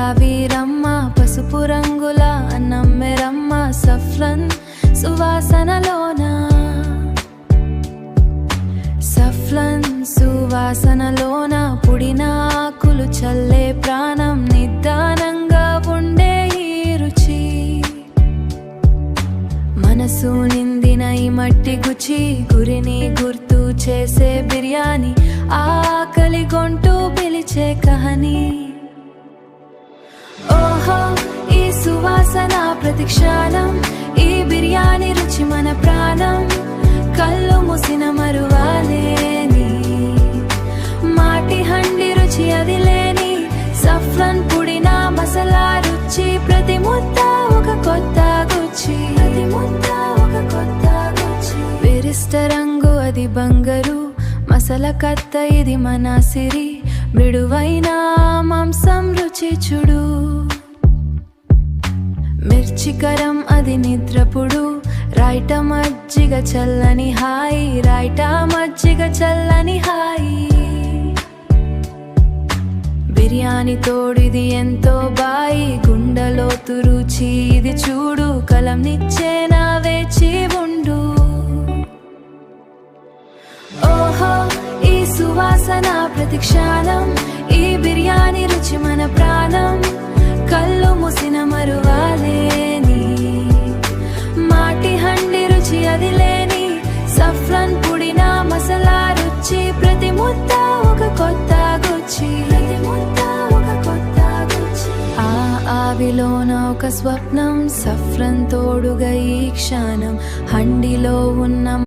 గులాబీ రమ్మ పసుపు రంగుల అన్నమ్మెరమ్మ సఫ్రన్ సువాసనలోన పుడిన ఆకులు చల్లే ప్రాణం నిదానంగా ఉండే ఈ రుచి మనసు నిందిన ఈ మట్టి గుచి గురిని గుర్తు చేసే బిర్యానీ ఆకలి గొంతు పిలిచే కహానీ ఓహో ఈ సువాసన ప్రతిక్షణం ఈ బిర్యానీ రుచి మన ప్రాణం కళ్ళు మూసిన మరువాలేని మాటి హండి రుచి అది లేని సఫ్రన్ పుడిన మసాలా రుచి ప్రతి ముద్ద ఒక కొత్త గుచ్చి విరిష్ట రంగు అది బంగారు మసాలా కత్త ఇది మన సిరి మృదువైన మాంసం రుచి చూడు మిర్చికరం అది నిద్రపుడు రాయిట మజ్జిగ చల్లని హాయి బిర్యానీ తోడిది ఎంతో బాయి గుండెలో రుచి ఇది చూడు కలం నిచ్చేనా వేచి ఉండు ఓహో ఈ సువాసన ప్రతిక్షణం ఈ బిర్యానీ రుచి మన ప్రాణం కళ్ళు మూసిన మరువాలేని మాటి హండి రుచి అది లేని సఫ్రన్ పుడిన మసాలా రుచి ప్రతి ముద్ద ఒక కొత్త గుచ్చి ఆ ఆవిలోన ఒక స్వప్నం సఫ్రన్ తోడుగా ఈ క్షణం హండిలో ఉన్న